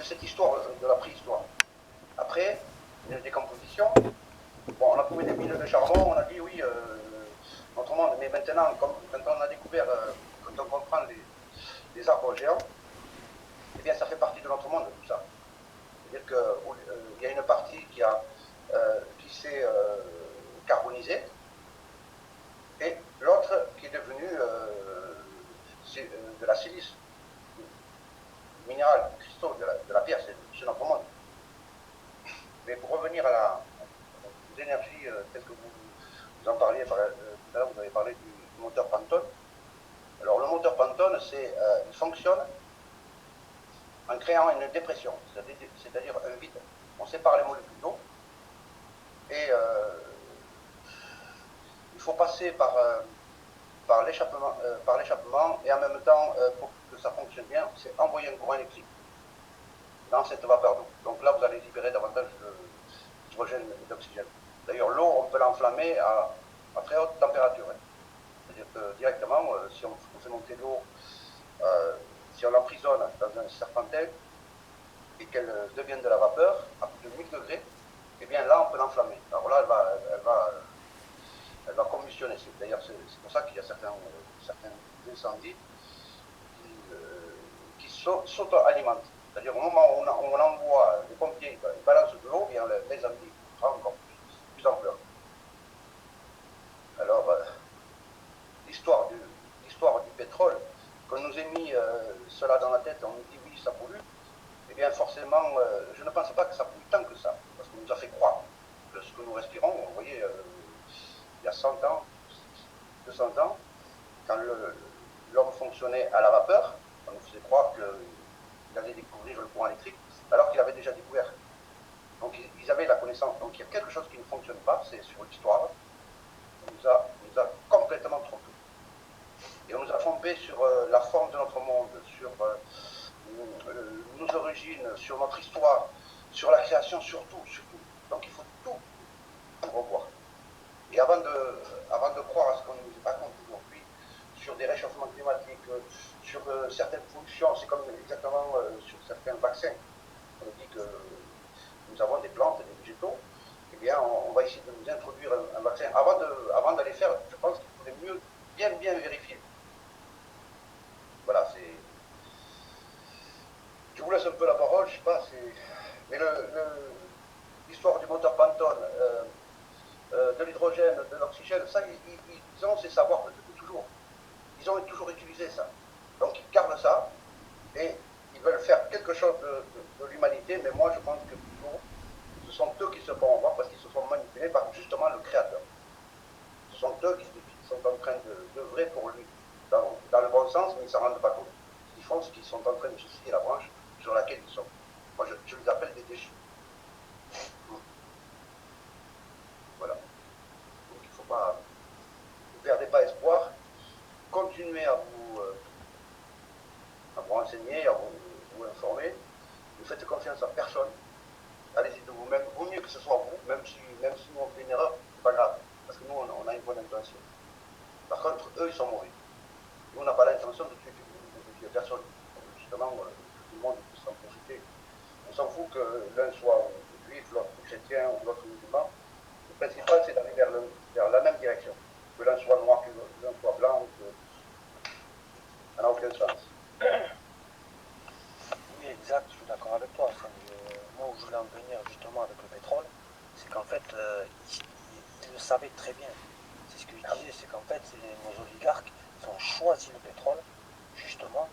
cette histoire de la préhistoire. Après, une décomposition. Bon, on a trouvé des mines de charbon, on a dit oui, notre monde, mais maintenant, quand on a découvert, quand on comprend les arbres géants, eh bien, ça fait partie de notre monde, tout ça. C'est-à-dire qu'il y a une partie qui s'est carbonisée, et l'autre qui est devenue de la silice, minéral, cristaux, de la pierre, c'est notre monde. Mais pour revenir aux énergies telles que vous en parliez, tout à l'heure vous avez parlé du moteur Pantone. Alors le moteur Pantone, il fonctionne en créant une dépression, c'est-à-dire un vide. On sépare les molécules d'eau et il faut passer par l'échappement et en même temps, pour que ça fonctionne bien, c'est envoyer un courant électrique dans cette vapeur d'eau. Donc là, vous allez libérer davantage d'hydrogène et d'oxygène. D'ailleurs, l'eau, on peut l'enflammer à très haute température. C'est-à-dire que directement, si on fait monter l'eau, si on l'emprisonne dans un serpentin et qu'elle devienne de la vapeur à plus de 1000 degrés, eh bien là, on peut l'enflammer. Alors là, elle va combustionner. D'ailleurs, c'est pour ça qu'il y a certains incendies qui s'auto-alimentent. C'est-à-dire au moment où on envoie les pompiers, ils balancent de l'eau, bien l'incendie prend encore plus d'ampleur. Alors, l'histoire du pétrole, qu'on nous ait mis cela dans la tête, on nous dit oui, ça pollue, eh bien forcément, je ne pense pas que ça pollue tant que ça, parce qu'on nous a fait croire que ce que nous respirons, vous voyez, il y a 100 ans, 200 ans, quand l'homme fonctionnait à la vapeur, on nous faisait croire qu'il allait découvrir le courant électrique, alors qu'il avait déjà découvert. Donc ils avaient la connaissance. Donc il y a quelque chose qui ne fonctionne pas, c'est sur l'histoire. On nous a complètement trompés. Et on nous a trompés sur la forme de notre monde, sur nos origines, sur notre histoire, sur la création, surtout. Donc il faut tout revoir. Et avant de croire à ce qu'on nous raconte aujourd'hui, sur des réchauffements climatiques, sur certaines pollutions, c'est comme exactement sur certains vaccins. On nous dit que nous avons des plantes et des végétaux, eh bien on va essayer de nous introduire un vaccin. Avant d'aller faire, je pense qu'il faudrait mieux bien vérifier. Voilà, c'est... Je vous laisse un peu la parole, je sais pas, mais l'histoire du moteur Pantone, de l'hydrogène, de l'oxygène, ça, ils ont ces savoirs depuis toujours. Ils ont toujours utilisé ça. Donc ils gardent ça et ils veulent faire quelque chose de l'humanité, mais moi je pense que plutôt ce sont eux qui se font avoir parce qu'ils se font manipuler par justement le Créateur. Ce sont eux qui sont en train d'œuvrer pour lui, dans le bon sens, mais ils ne s'en rendent pas compte. Ils font ce qu'ils sont en train de scier la branche sur laquelle ils sont. Moi je les appelle des déchus. Voilà. Donc il ne faut pas... Ne perdez pas espoir. Continuez à vous renseigner, à vous informer. Ne faites confiance à personne. Allez-y de vous-même. Vaut mieux que ce soit vous, même si nous on fait une erreur, c'est pas grave. Parce que nous, on a une bonne intention. Par contre, eux, ils sont mauvais. Nous, on n'a pas l'intention de tuer personne. Justement, tout le monde puisse s'en profiter. On s'en fout que l'un soit juif, l'autre chrétien ou l'autre musulman. Le principal, c'est d'aller vers la même direction. Que l'un soit noir, que l'un soit blanc, ça n'a aucun sens. Oui, exact, je suis d'accord avec toi. Moi, où je voulais en venir justement avec le pétrole, c'est qu'en fait, ils le savaient très bien. C'est ce que je disais, c'est qu'en fait, nos oligarques, ils ont choisi le pétrole, justement,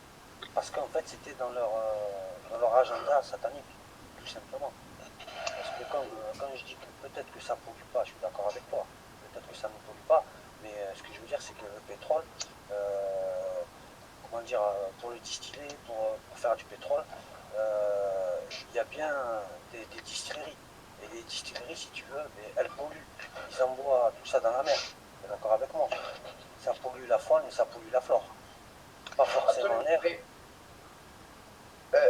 parce qu'en fait, c'était dans leur agenda satanique, tout simplement. Parce que quand je dis que peut-être que ça ne pollue pas, je suis d'accord avec toi, peut-être que ça ne pollue pas, mais ce que je veux dire, c'est que le pétrole, comment dire, pour le distiller, pour faire du pétrole, il y a bien des distilleries. Et les distilleries, si tu veux, elles polluent. Ils envoient tout ça dans la mer. Tu es d'accord avec moi? Ça pollue la faune et ça pollue la flore. Pas forcément l'air.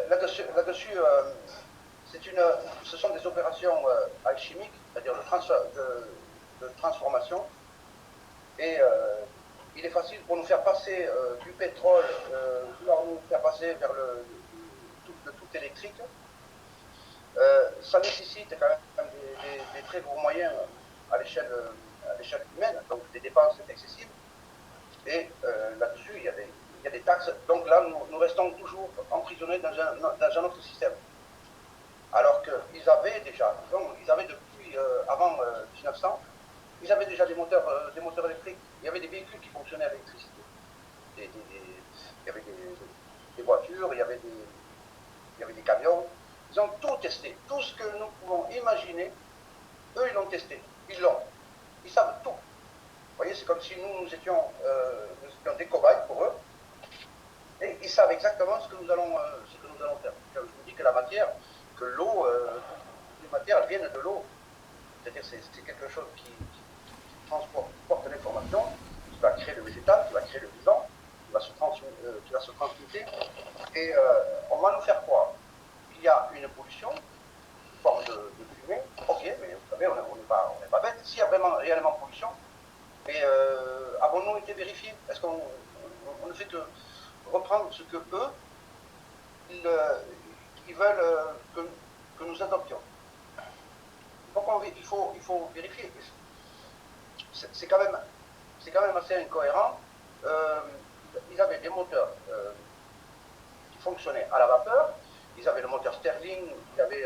Là-dessus, ce sont des opérations alchimiques, c'est-à-dire de transformation. Et il est facile pour nous faire passer du pétrole, vouloir nous faire passer vers le tout électrique, ça nécessite quand même des très gros moyens à l'échelle humaine, donc des dépenses excessives. Et là-dessus, il y a des taxes. Donc là, nous restons toujours emprisonnés dans un autre système. Alors qu'ils avaient déjà, ils avaient depuis avant 1900, ils avaient déjà des moteurs électriques. Il y avait des véhicules qui fonctionnaient à l'électricité. Il y avait des voitures, il y avait des camions. Ils ont tout testé. Tout ce que nous pouvons imaginer, eux, ils l'ont testé. Ils l'ont. Ils savent tout. Vous voyez, c'est comme si nous étions des cobayes pour eux. Et ils savent exactement ce que nous allons faire. Je vous dis que la matière, que l'eau, les matières, elles viennent de l'eau. C'est-à-dire c'est quelque chose qui transporte l'information, qui va créer le végétal, qui va créer le vivant, qui va se transmuter. Et on va nous faire croire qu'il y a une pollution, sous forme de fumée. Ok, mais vous savez, on n'est pas bête. S'il y a réellement pollution, mais avons-nous été vérifiés? Est-ce qu'on ne fait que reprendre ce que eux, ils veulent que nous adoptions? Il faut vérifier. C'est quand même assez incohérent. Ils avaient des moteurs qui fonctionnaient à la vapeur. Ils avaient le moteur Stirling, ils avaient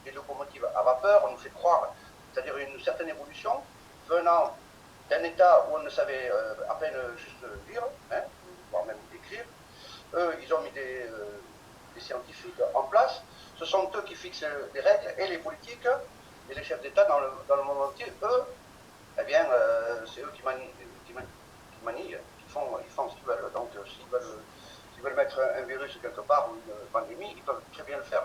des locomotives à vapeur. On nous fait croire, c'est-à-dire une certaine évolution venant d'un état où on ne savait à peine juste lire, hein, voire même écrire. Eux, ils ont mis des scientifiques en place. Ce sont eux qui fixent les règles et les politiques et les chefs d'État dans le monde entier. Eux, eh bien, c'est eux qui manient, ils font ce qu'ils veulent. Donc, s'ils veulent mettre un virus quelque part ou une pandémie, ils peuvent très bien le faire.